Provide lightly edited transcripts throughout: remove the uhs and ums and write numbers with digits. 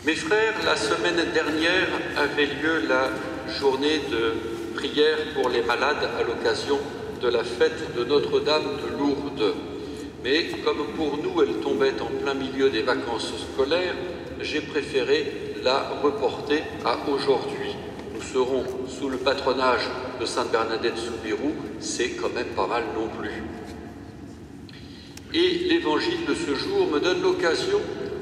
Mes frères, la semaine dernière avait lieu la journée de prière pour les malades à l'occasion de la fête de Notre-Dame de Lourdes. Mais comme pour nous, elle tombait en plein milieu des vacances scolaires, j'ai préféré la reporter à aujourd'hui. Nous serons sous le patronage de Sainte Bernadette Soubirous, c'est quand même pas mal non plus. Et l'évangile de ce jour me donne l'occasion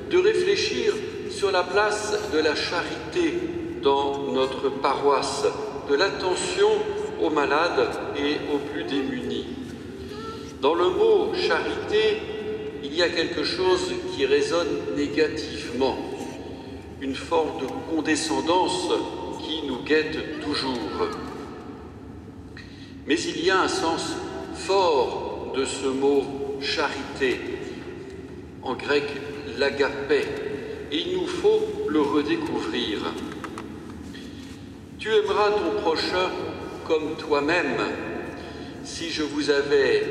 de réfléchir sur la place de la charité dans notre paroisse, de l'attention aux malades et aux plus démunis. Dans le mot « charité », il y a quelque chose qui résonne négativement, une forme de condescendance qui nous guette toujours. Mais il y a un sens fort de ce mot « charité », en grec « l'agapé », et il nous faut le redécouvrir. Tu aimeras ton prochain comme toi-même. Si je vous avais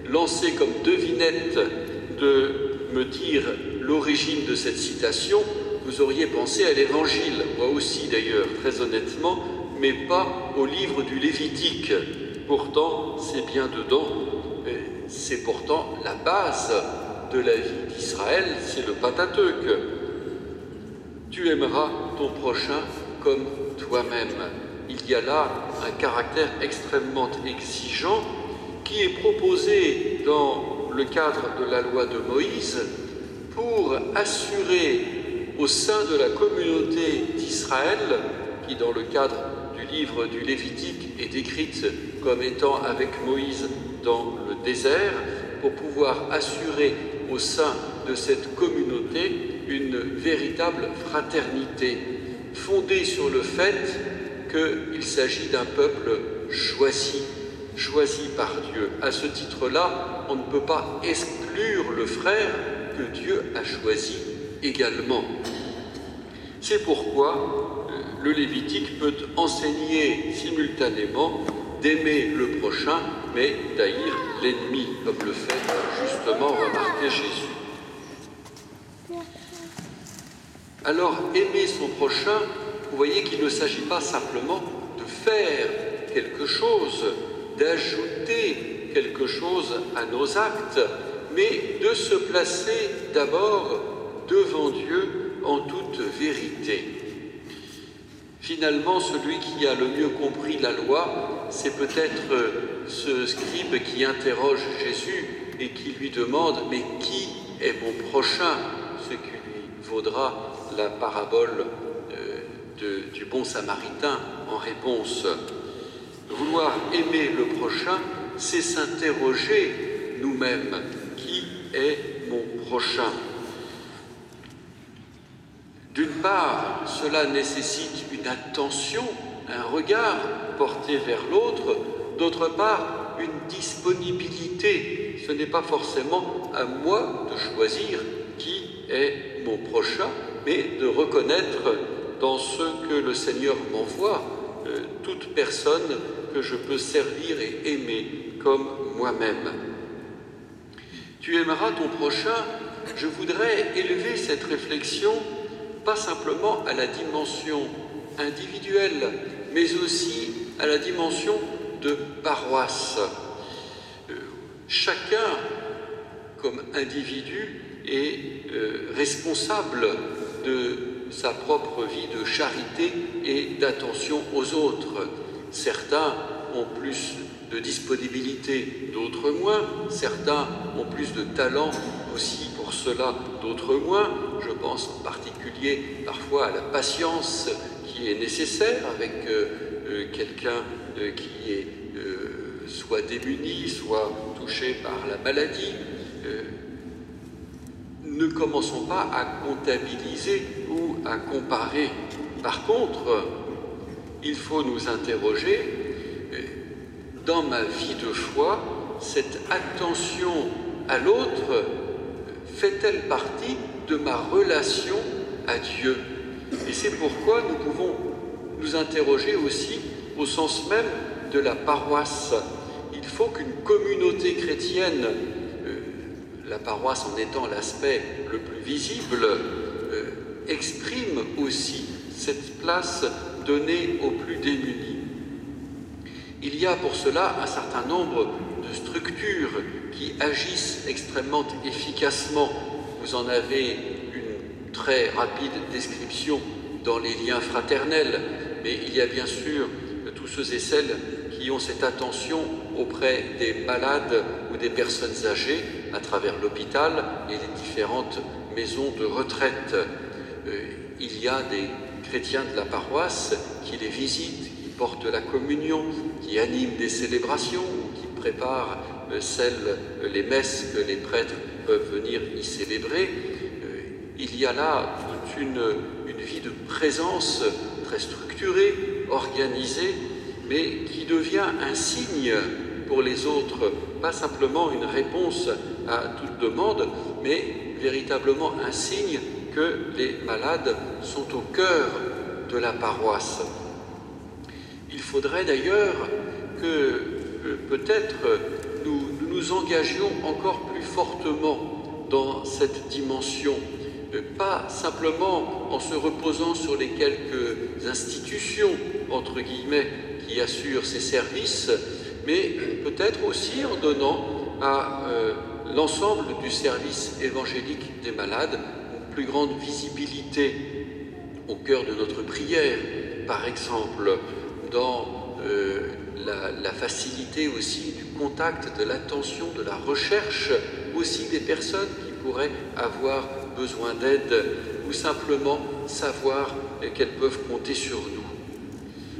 lancé comme devinette de me dire l'origine de cette citation, vous auriez pensé à l'Évangile, moi aussi d'ailleurs, très honnêtement, mais pas au livre du Lévitique. Pourtant, c'est bien dedans, c'est pourtant la base de la vie d'Israël, c'est le Pentateuque. Tu aimeras ton prochain comme toi-même. Il y a là un caractère extrêmement exigeant qui est proposé dans le cadre de la loi de Moïse pour assurer au sein de la communauté d'Israël, qui dans le cadre du livre du Lévitique est décrite comme étant avec Moïse dans le désert, pour pouvoir assurer au sein de cette communauté une véritable fraternité, fondée sur le fait qu'il s'agit d'un peuple choisi par Dieu. À ce titre-là, on ne peut pas exclure le frère que Dieu a choisi également. C'est pourquoi le Lévitique peut enseigner simultanément d'aimer le prochain, mais d'haïr l'ennemi, comme le fait justement remarquer Jésus. Alors, aimer son prochain, vous voyez qu'il ne s'agit pas simplement de faire quelque chose, d'ajouter quelque chose à nos actes, mais de se placer d'abord devant Dieu en toute vérité. Finalement, celui qui a le mieux compris la loi, c'est peut-être ce scribe qui interroge Jésus et qui lui demande « Mais qui est mon prochain ?» Ce qui lui vaudra la parabole du bon samaritain en réponse. Vouloir aimer le prochain, c'est s'interroger nous-mêmes. Qui est mon prochain ? D'une part, cela nécessite une attention, un regard porté vers l'autre. D'autre part, une disponibilité. Ce n'est pas forcément à moi de choisir qui est mon prochain, mais de reconnaître dans ce que le Seigneur m'envoie toute personne que je peux servir et aimer comme moi-même. Tu aimeras ton prochain. Je voudrais élever cette réflexion pas simplement à la dimension individuelle, mais aussi à la dimension de paroisse. Chacun, comme individu, est responsable de sa propre vie de charité et d'attention aux autres. Certains ont plus de disponibilité, d'autres moins. Certains ont plus de talent aussi pour cela, d'autres moins. Je pense en particulier parfois à la patience qui est nécessaire avec quelqu'un qui est soit démuni, soit touché par la maladie. Ne commençons pas à comptabiliser ou à comparer. Par contre, il faut nous interroger, dans ma vie de foi, cette attention à l'autre fait-elle partie de ma relation à Dieu? Et c'est pourquoi nous pouvons nous interroger aussi au sens même de la paroisse. Il faut qu'une communauté chrétienne, la paroisse en étant l'aspect le plus visible, exprime aussi cette place donnée aux plus démunis. Il y a pour cela un certain nombre de structures qui agissent extrêmement efficacement. Vous en avez une très rapide description dans les liens fraternels, mais il y a bien sûr tous ceux et celles qui ont cette attention auprès des malades ou des personnes âgées à travers l'hôpital et les différentes maisons de retraite. Il y a des chrétiens de la paroisse qui les visitent, qui portent la communion, qui animent des célébrations, qui préparent les messes que les prêtres peuvent venir y célébrer. Il y a là toute une vie de présence très structurée, organisée, mais qui devient un signe pour les autres, pas simplement une réponse à toute demande, mais véritablement un signe que les malades sont au cœur de la paroisse. Il faudrait d'ailleurs que peut-être nous engagions encore plus fortement dans cette dimension, pas simplement en se reposant sur les quelques institutions, entre guillemets, qui assurent ces services, mais peut-être aussi en donnant à l'ensemble du service évangélique des malades une plus grande visibilité au cœur de notre prière, par exemple, dans la facilité aussi du contact, de l'attention, de la recherche, aussi des personnes qui pourraient avoir besoin d'aide ou simplement savoir qu'elles peuvent compter sur nous.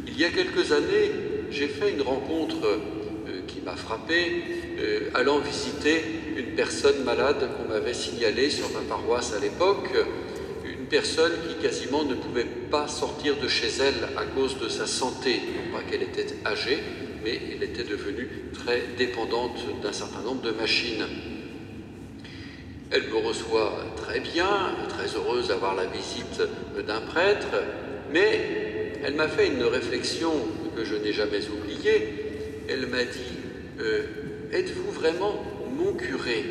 Il y a quelques années, j'ai fait une rencontre qui m'a frappé, allant visiter une personne malade qu'on m'avait signalée sur ma paroisse à l'époque, une personne qui quasiment ne pouvait pas sortir de chez elle à cause de sa santé. Non pas qu'elle était âgée, mais elle était devenue très dépendante d'un certain nombre de machines. Elle me reçoit très bien, très heureuse d'avoir la visite d'un prêtre, mais elle m'a fait une réflexion que je n'ai jamais oubliée. Elle m'a dit « Êtes-vous vraiment mon curé?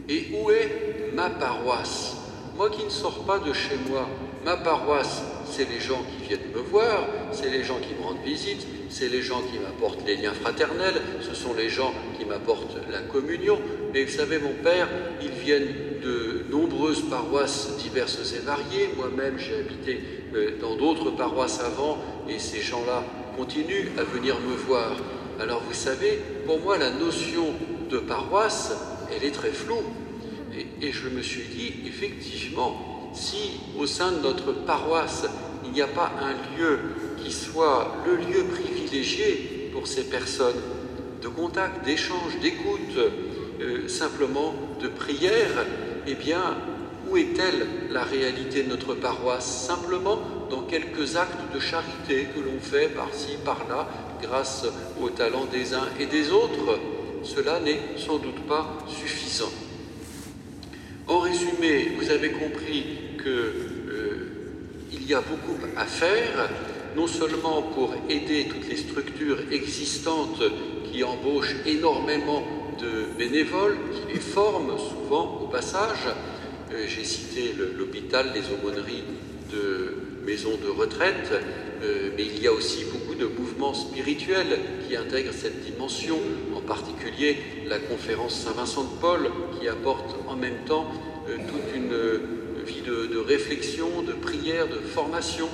Et où est ma paroisse? Moi qui ne sors pas de chez moi, ma paroisse, c'est les gens qui viennent me voir, c'est les gens qui me rendent visite, c'est les gens qui m'apportent les liens fraternels, ce sont les gens qui m'apportent la communion. Mais vous savez, mon père, ils viennent de nombreuses paroisses diverses et variées. Moi-même, j'ai habité dans d'autres paroisses avant, et ces gens-là continuent à venir me voir. Alors vous savez, pour moi, la notion de paroisse, elle est très floue. Et je me suis dit, effectivement, si au sein de notre paroisse, il n'y a pas un lieu qui soit le lieu privilégié pour ces personnes, de contact, d'échange, d'écoute, simplement de prière, eh bien, où est-elle la réalité de notre paroisse? Simplement dans quelques actes de charité que l'on fait par-ci, par-là, grâce au talent des uns et des autres. Cela n'est sans doute pas suffisant. En résumé, vous avez compris qu'il y a beaucoup à faire, non seulement pour aider toutes les structures existantes qui embauchent énormément de bénévoles, qui les forment souvent au passage. J'ai cité l'hôpital, les aumôneries de maisons de retraite, mais il y a aussi beaucoup de mouvements spirituels qui intègrent cette dimension, en particulier la conférence Saint-Vincent de Paul, qui apporte en même temps toute une vie de réflexion, de prière, de formation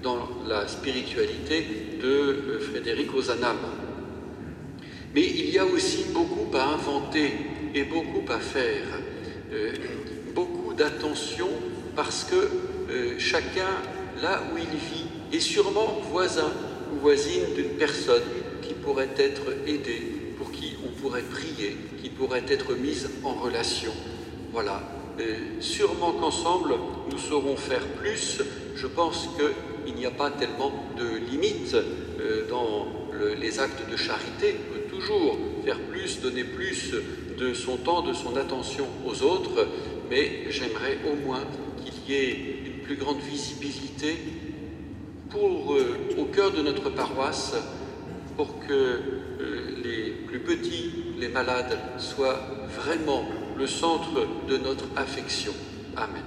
dans la spiritualité de Frédéric Ozanam. Mais il y a aussi beaucoup à inventer et beaucoup à faire, beaucoup d'attention parce que chacun, là où il vit, est sûrement voisin ou voisine d'une personne qui pourrait être aidée, pour qui on pourrait prier, qui pourrait être mise en relation. Voilà. Sûrement qu'ensemble, nous saurons faire plus. Je pense qu'il n'y a pas tellement de limites dans les actes de charité. On peut toujours faire plus, donner plus de son temps, de son attention aux autres, mais j'aimerais au moins qu'il y ait une plus grande visibilité au cœur de notre paroisse, pour que les plus petits, les malades, soient vraiment le centre de notre affection. Amen.